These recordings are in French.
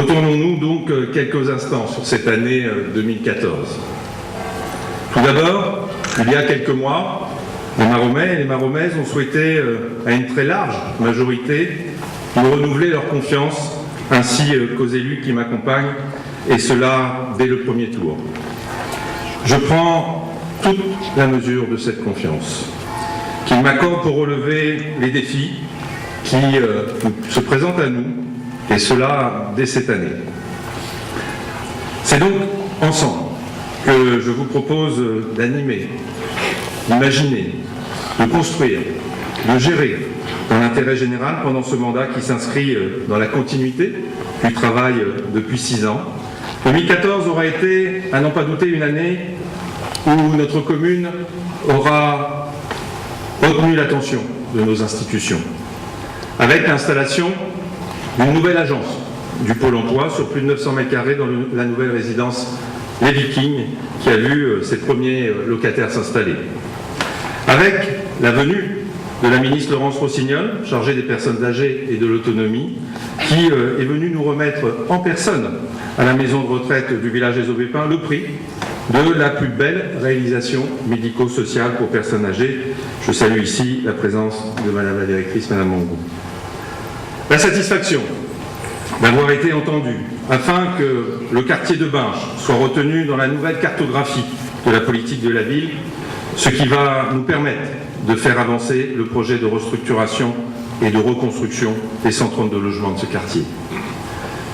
Retournons-nous donc quelques instants sur cette année 2014. Tout d'abord, il y a quelques mois, les Maromais et les Maromaises ont souhaité, à une très large majorité, nous renouveler leur confiance, ainsi qu'aux élus qui m'accompagnent, et cela dès le premier tour. Je prends toute la mesure de cette confiance qu'ils m'accordent pour relever les défis qui se présentent à nous, et cela dès cette année. C'est donc ensemble que je vous propose d'animer, d'imaginer, de construire, de gérer dans l'intérêt général pendant ce mandat qui s'inscrit dans la continuité du travail depuis 6 ans. 2014 aura été, à n'en pas douter, une année où notre commune aura retenu l'attention de nos institutions, avec l'installation d'une nouvelle agence du Pôle emploi sur plus de 900 mètres carrés dans la nouvelle résidence Les Vikings, qui a vu ses premiers locataires s'installer. Avec la venue de la ministre Laurence Rossignol, chargée des personnes âgées et de l'autonomie, qui est venue nous remettre en personne à la maison de retraite du village des Aubépins le prix de la plus belle réalisation médico-sociale pour personnes âgées. Je salue ici la présence de Madame la directrice, Madame Mangou. La satisfaction d'avoir été entendu afin que le quartier de Binche soit retenu dans la nouvelle cartographie de la politique de la ville, ce qui va nous permettre de faire avancer le projet de restructuration et de reconstruction des 132 logements de ce quartier.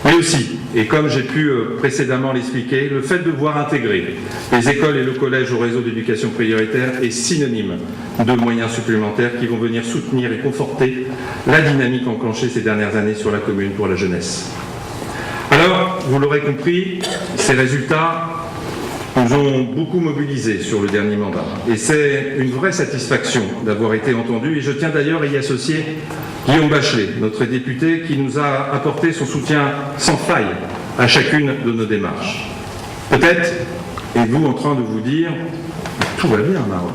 Mais aussi, et comme j'ai pu précédemment l'expliquer, le fait de voir intégrer les écoles et le collège au réseau d'éducation prioritaire est synonyme de moyens supplémentaires qui vont venir soutenir et conforter la dynamique enclenchée ces dernières années sur la commune pour la jeunesse. Alors, vous l'aurez compris, ces résultats nous ont beaucoup mobilisés sur le dernier mandat. Et c'est une vraie satisfaction d'avoir été entendu. Et je tiens d'ailleurs à y associer Guillaume Bachelet, notre député, qui nous a apporté son soutien sans faille à chacune de nos démarches. Peut-être êtes-vous en train de vous dire « tout va bien, Maron ».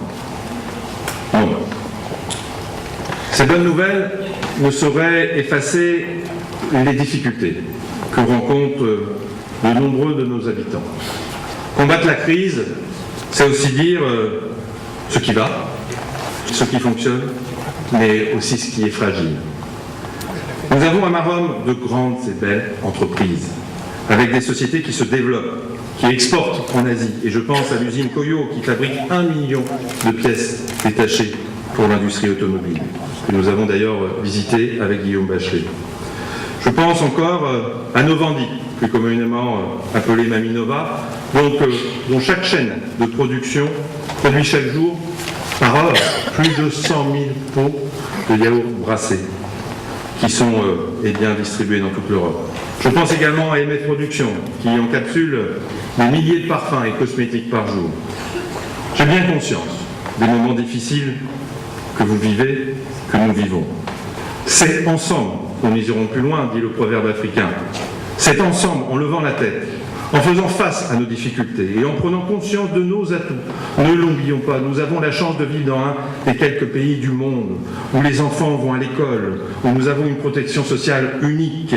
Non. Ces bonnes nouvelles ne sauraient effacer les difficultés que rencontrent de nombreux de nos habitants. Combattre la crise, c'est aussi dire ce qui va, ce qui fonctionne, mais aussi ce qui est fragile. Nous avons à Maromme de grandes et belles entreprises, avec des sociétés qui se développent, qui exportent en Asie. Et je pense à l'usine Koyo, qui fabrique 1 million de pièces détachées pour l'industrie automobile, que nous avons d'ailleurs visité avec Guillaume Bachelet. Je pense encore à Novandi, plus communément appelé Maminova, dont chaque chaîne de production produit chaque jour par heure plus de 100 000 pots de yaourt brassés qui sont distribués dans toute l'Europe. Je pense également à MF Productions qui encapsule des milliers de parfums et cosmétiques par jour. J'ai bien conscience des moments difficiles que vous vivez, que nous vivons. C'est ensemble qu'on irons plus loin, dit le proverbe africain. C'est ensemble, en levant la tête, en faisant face à nos difficultés et en prenant conscience de nos atouts. Ne l'oublions pas, nous avons la chance de vivre dans un des quelques pays du monde où les enfants vont à l'école, où nous avons une protection sociale unique,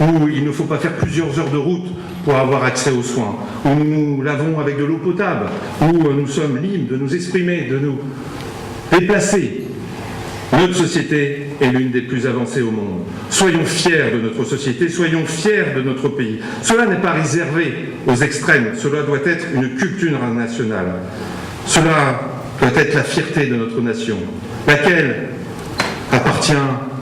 où il ne faut pas faire plusieurs heures de route pour avoir accès aux soins, où nous l'avons avec de l'eau potable, où nous sommes libres de nous exprimer, de nous déplacer. Notre société est l'une des plus avancées au monde. Soyons fiers de notre société, soyons fiers de notre pays. Cela n'est pas réservé aux extrêmes, cela doit être une culture nationale. Cela doit être la fierté de notre nation, laquelle appartient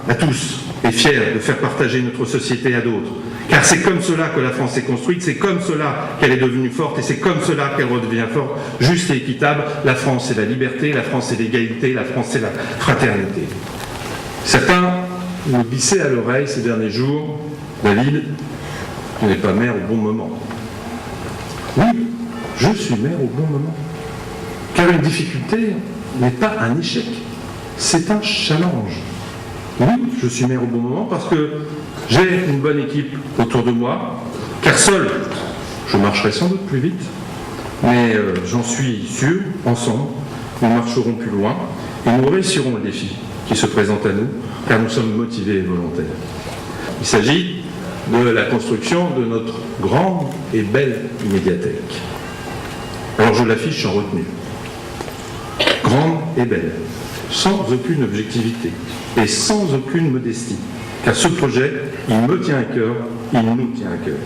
à tous et fière de faire partager notre société à d'autres. Car c'est comme cela que la France est construite, c'est comme cela qu'elle est devenue forte et c'est comme cela qu'elle redevient forte, juste et équitable. La France, c'est la liberté, la France, c'est l'égalité, la France, c'est la fraternité. Certains me glissaient à l'oreille ces derniers jours, David, tu n'es pas maire au bon moment. Oui, je suis maire au bon moment. Car une difficulté n'est pas un échec, c'est un challenge. Oui, je suis maire au bon moment parce que j'ai une bonne équipe autour de moi, car seul, je marcherai sans doute plus vite, mais j'en suis sûr, ensemble, nous marcherons plus loin et nous réussirons le défi qui se présente à nous, car nous sommes motivés et volontaires. Il s'agit de la construction de notre grande et belle médiathèque. Alors je l'affiche sans retenue. Grande et belle, sans aucune objectivité et sans aucune modestie, car ce projet, il me tient à cœur, il nous tient à cœur.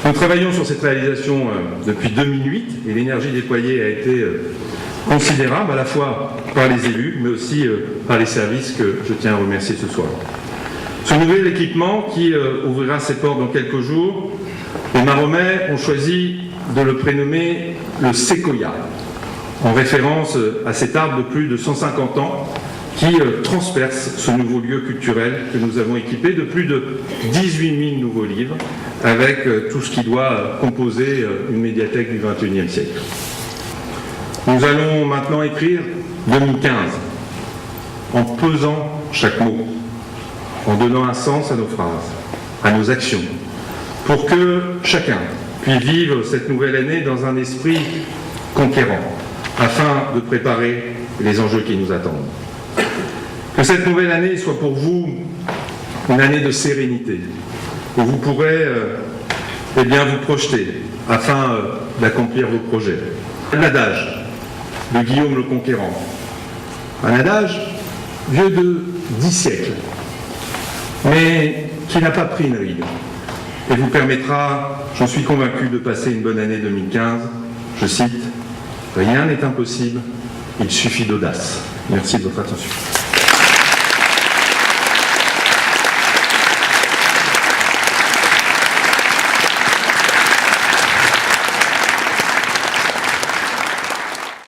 Nous travaillons sur cette réalisation depuis 2008 et l'énergie déployée a été considérable à la fois par les élus mais aussi par les services que je tiens à remercier ce soir. Ce nouvel équipement qui ouvrira ses portes dans quelques jours, les Maromais ont choisi de le prénommer le séquoia, en référence à cet arbre de plus de 150 ans qui transperce ce nouveau lieu culturel que nous avons équipé de plus de 18 000 nouveaux livres, avec tout ce qui doit composer une médiathèque du XXIe siècle. Nous allons maintenant écrire 2015, en pesant chaque mot, en donnant un sens à nos phrases, à nos actions, pour que chacun puisse vivre cette nouvelle année dans un esprit conquérant, afin de préparer les enjeux qui nous attendent. Que cette nouvelle année soit pour vous une année de sérénité, où vous pourrez vous projeter afin d'accomplir vos projets. L'adage de Guillaume le Conquérant, un adage vieux de 10 siècles, mais qui n'a pas pris une ride et vous permettra, j'en suis convaincu, de passer une bonne année 2015. Je cite, « Rien n'est impossible, il suffit d'audace ». Merci de votre attention.